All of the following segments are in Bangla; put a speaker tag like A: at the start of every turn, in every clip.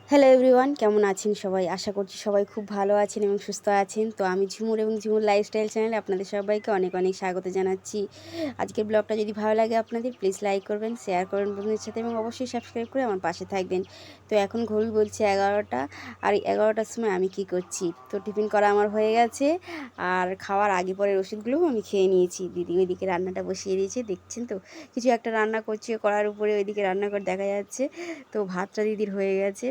A: হ্যালো এভরিওয়ান, কেমন আছেন সবাই? আশা করছি সবাই খুব ভালো আছেন এবং সুস্থ আছেন। তো আমি ঝুমুর এবং ঝুমুর লাইফস্টাইল চ্যানেলে আপনাদের সবাইকে অনেক অনেক স্বাগত জানাচ্ছি। আজকের ব্লগটা যদি ভালো লাগে আপনাদের, প্লিজ লাইক করবেন, শেয়ার করবেন বন্ধুদের সাথে এবং অবশ্যই সাবস্ক্রাইব করে আমার পাশে থাকবেন। তো এখন ঘড়ি বলছে 11টা, আর 11টার সময় আমি কি করছি? তো টিফিন করা আমার হয়ে গেছে, আর খাওয়ার আগে পরের ওষুধগুলোও আমি খেয়ে নিয়েছি। দিদি ওইদিকে রান্নাটা বসিয়ে দিয়েছে, দেখছেন তো কিছু একটা রান্না করছে করার উপরে, ওইদিকে রান্নাঘর দেখা যাচ্ছে। তো ভাতটা দিদির হয়ে গেছে,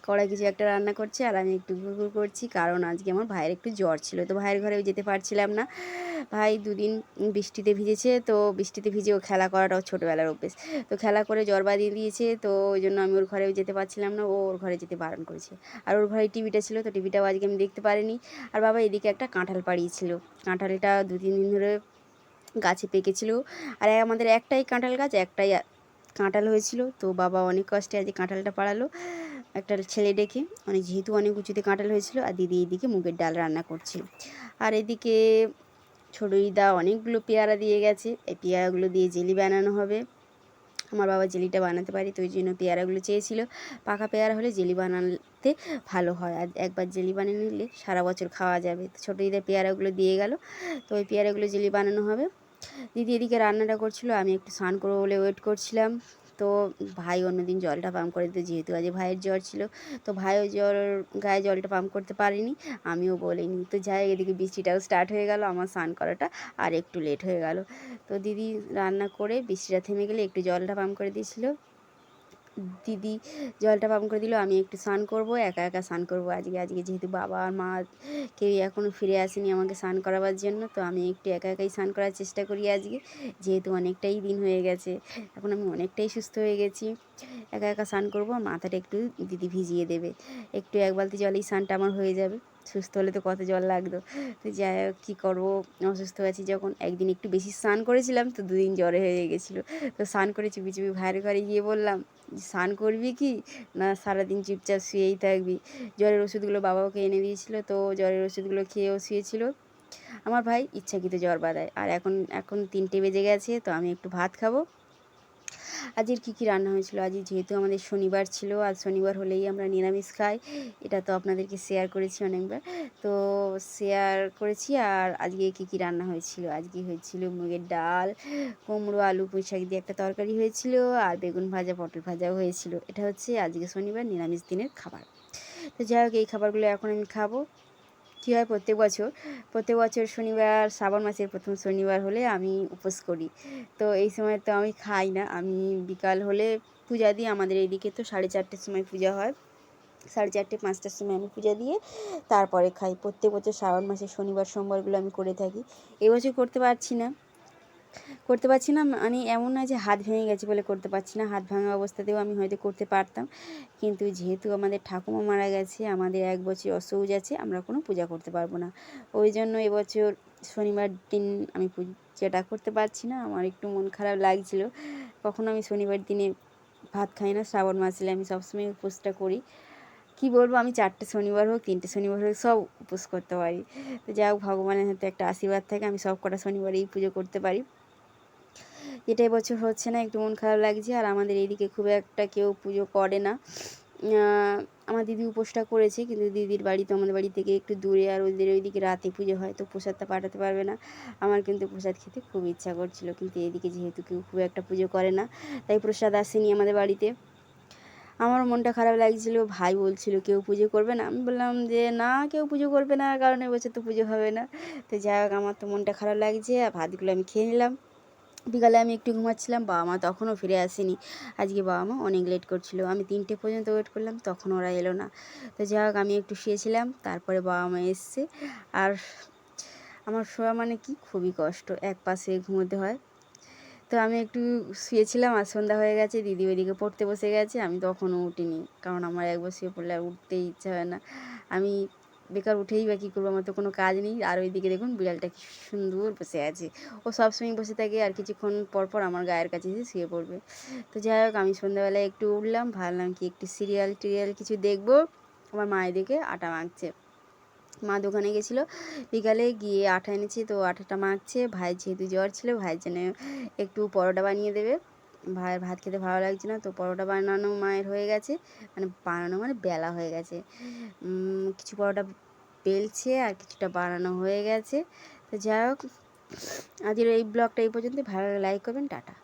A: কড়াই কিছু একটা রান্না করছে আর আমি একটু ঘুরঘুর করছি, কারণ আজকে আমার ভাইয়ের একটু জ্বর ছিল। তো ভাইয়ের ঘরেও যেতে পারছিলাম না। ভাই দুদিন বৃষ্টিতে ভিজেছে, তো বৃষ্টিতে ভিজে ও খেলা করাটাও ছোটোবেলার অভ্যেস। তো খেলা করে জ্বর বাঁধিয়ে দিয়েছে, তো ওই জন্য আমি ওর ঘরেও যেতে পারছিলাম না, ও ওর ঘরে যেতে বারণ করেছে। আর ওর ঘরে টিভিটা ছিল, তো টিভিটাও আজকে আমি দেখতে পারিনি। আর বাবা এদিকে একটা কাঁঠাল পাড়িয়েছিল, কাঁঠালটা 2-3 দিন ধরে গাছে পেকেছিল। আর আমাদের একটাই কাঁঠাল গাছ, একটাই কাঁঠাল হয়েছিল। তো বাবা অনেক কষ্টে আজকে কাঁঠালটা পাড়ালো একটা ছেলে ডেকে, যেহেতু অনেক উঁচুতে কাঁঠাল হয়েছিল। আর দিদি এদিকে মুগের ডাল রান্না করছিল। আর এদিকে ছোটো দিদা অনেকগুলো পেয়ারা দিয়ে গেছে, এই পেয়ারাগুলো দিয়ে জেলি বানানো হবে। আমার বাবা জেলিটা বানাতে পারি, তো ওই জন্য পেয়ারাগুলো চেয়েছিল। পাকা পেয়ারা হলে জেলি বানাতে ভালো হয়, আর একবার জেলি বানিয়ে নিলে সারা বছর খাওয়া যাবে। তো ছোটো দিদা পেয়ারাগুলো দিয়ে গেল, তো ওই পেয়ারাগুলো জেলি বানানো হবে। দিদি এদিকে রান্নাটা করছিল, আমি একটু স্নান করবো বলে ওয়েট করছিলাম। তো ভাই অন্যদিন জলটা পাম্প করে দিত, যেহেতু আজ ভাইয়ের জ্বর ছিল। তো ভাইও গায়ে জলটা পাম্প করতে পারিনি, আমিও বলিনি। তো যাই, এদিকে বৃষ্টিটাও স্টার্ট হয়ে গেল, আমার স্নান করাটা আর একটু লেট হয়ে গেল। তো দিদি রান্না করে বৃষ্টিটা থেমে গেলে একটু জলটা পাম্প করে দিয়েছিল। দিদি জলটা পাম্প করে দিল, আমি একটু স্নান করব, একা একা স্নান করব আজকে যেহেতু বাবা আর মা কেউই এখনও ফিরে আসেনি আমাকে স্নান করাবার জন্য। তো আমি একটু একা একাই স্নান করার চেষ্টা করি আজকে, যেহেতু অনেকটাই দিন হয়ে গেছে, এখন আমি অনেকটাই সুস্থ হয়ে গেছি। একা একা স্নান করবো, মাথাটা একটু দিদি ভিজিয়ে দেবে। একটু এক বালতি জলেই স্নানটা আমার হয়ে যাবে। সুস্থ হলে তো কত জল লাগতো। তো যাই হোক, কী করবো, অসুস্থ আছি যখন। একদিন একটু বেশি স্নান করেছিলাম, তো 2 দিন জ্বরে হয়ে গেছিলো। তো স্নান করে চুপি চুপি ভাইয়ের ঘরে গিয়ে বললাম, স্নান করবি কি না সারাদিন চুপচাপ শুয়েই থাকবি? জ্বরের ওষুধগুলো বাবাকে এনে দিয়েছিল, তো জ্বরের ওষুধগুলো খেয়েও শুয়েছিল। আমার ভাই ইচ্ছাকৃত জ্বর বাঁধায়। আর এখন 3টে বেজে গেছে, তো আমি একটু ভাত খাবো। আজকের কী রান্না হয়েছিল, আজ যেহেতু আমাদের শনিবার ছিল, আর শনিবার হলেই আমরা নিরামিষ খাই। এটা তো আপনাদেরকে শেয়ার করেছি অনেকবার, তো শেয়ার করেছি। আর আজকে কী রান্না হয়েছিল, আজকে হয়েছিল মুগের ডাল, কুমড়ো আলু পুঁই শাক দিয়ে একটা তরকারি হয়েছিল, আর বেগুন ভাজা পটল ভাজাও হয়েছিল। এটা হচ্ছে আজকে শনিবার নিরামিষ দিনের খাবার। তো যাই হোক, এই খাবারগুলো এখন আমি খাবো। কী হয়, প্রত্যেক বছর শনিবার, শ্রাবণ মাসের প্রথম শনিবার হলে আমি উপোস করি। তো এই সময় তো আমি খাই না, আমি বিকাল হলে পূজা দিই। আমাদের এইদিকে তো 4:30টার সময় পূজা হয়, 4:30-5টার সময় আমি পূজা দিয়ে তারপরে খাই। প্রত্যেক বছর শ্রাবণ মাসের শনিবার সোমবারগুলো আমি করে থাকি। এবছর করতে পারছি না মানে এমন নয় যে হাত ভেঙে গেছে বলে করতে পারছি না, হাত ভাঙা অবস্থাতেও আমি হয়তো করতে পারতাম। কিন্তু যেহেতু আমাদের ঠাকুমা মারা গেছে, আমাদের 1 বছর অসৌজ আছে, আমরা কোনো পূজা করতে পারবো না। ওই জন্য এবছর শনিবার দিন আমি পূজাটা করতে পারছি না, আমার একটু মন খারাপ লাগছিল। কখনো আমি শনিবার দিনে ভাত খাই না, শ্রাবণ মাস এলে আমি সবসময় উপোসটা করি। কী বলবো, আমি 4টে শনিবার হোক 3টে শনিবার হোক সব উপোস করতে পারি। তো যাই হোক, ভগবানের হাতে একটা আশীর্বাদ থাকে, আমি সব কটা শনিবারেই পুজো করতে পারি। যেটা এবছর হচ্ছে না, একটু মন খারাপ লাগছে। আর আমাদের এইদিকে খুব একটা কেউ পুজো করে না। আমার দিদি উপোসটা করেছে, কিন্তু দিদির বাড়ি তো আমাদের বাড়ি থেকে একটু দূরে, আর ওদের ওইদিকে রাতে পুজো হয়, তো প্রসাদটা পাঠাতে পারবে না। আমার কিন্তু প্রসাদ খেতে খুব ইচ্ছা করছিল, কিন্তু এদিকে যেহেতু কেউ খুব একটা পুজো করে না, তাই প্রসাদ আসেনি আমাদের বাড়িতে। আমারও মনটা খারাপ লাগছিল, ভাই বলছিল কেউ পুজো করবে না, আমি বললাম যে না, কেউ পুজো করবে না, কারণ এবছর তো পুজো হবে না। তো যাই হোক, আমার তো মনটা খারাপ লাগছে, আর ভাতগুলো আমি খেয়ে নিলাম। বিকালে আমি একটু ঘুমাচ্ছিলাম, বাবা মা তখনও ফিরে আসেনি। আজকে বাবা মা অনেক লেট করছিল, আমি 3টে পর্যন্ত ওয়েট করলাম, তখন ওরা এলো না। তো যাই হোক, আমি একটু শুয়েছিলাম, তারপরে বাবা মা এসছে। আর আমার শোয়া মানে কি খুবই কষ্ট, এক পাশে ঘুমোতে হয়। তো আমি একটু শুয়েছিলাম, আর সন্ধ্যা হয়ে গেছে, দিদি ওইদিকে পড়তে বসে গেছে, আমি তখনও উঠিনি, কারণ আমার একবার শুয়ে পড়লে আর উঠতেই ইচ্ছা হয় না। আমি বেকার উঠেই বা কী করবো, আমার তো কোনো কাজ নেই। আর ওইদিকে দেখুন বিড়ালটা কি সুন্দর বসে আছে, ও সবসময় বসে থাকে, আর কিছুক্ষণ পর পর আমার গায়ের কাছে এসে শুয়ে পড়বে। তো যাই হোক, আমি সন্ধ্যাবেলায় একটু উঠলাম, ভাবলাম কি একটু সিরিয়াল কিছু দেখবো। আমার মা এদিকে আটা মাখছে, মা দোকানে গেছিলো, বিকালে গিয়ে আটা এনেছে, তো আটাটা মাখছে। ভাইয়ের যেহেতু জ্বর ছিল, ভাইয়ের জন্য একটু পরোটা বানিয়ে দেবে। ভাইয়ের ভাত খেতে ভালো লাগছে না, তো পরোটা বানানো মায়ের হয়ে গেছে, মানে বানানো মানে বেলা হয়ে গেছে। কিছু পরোটা বেলছে আর কিছুটা বানানো হয়ে গেছে। তো যাই হোক, আজকের এই ব্লগটা এই পর্যন্ত। ভালো লাগলে লাইক করবেন। টাটা।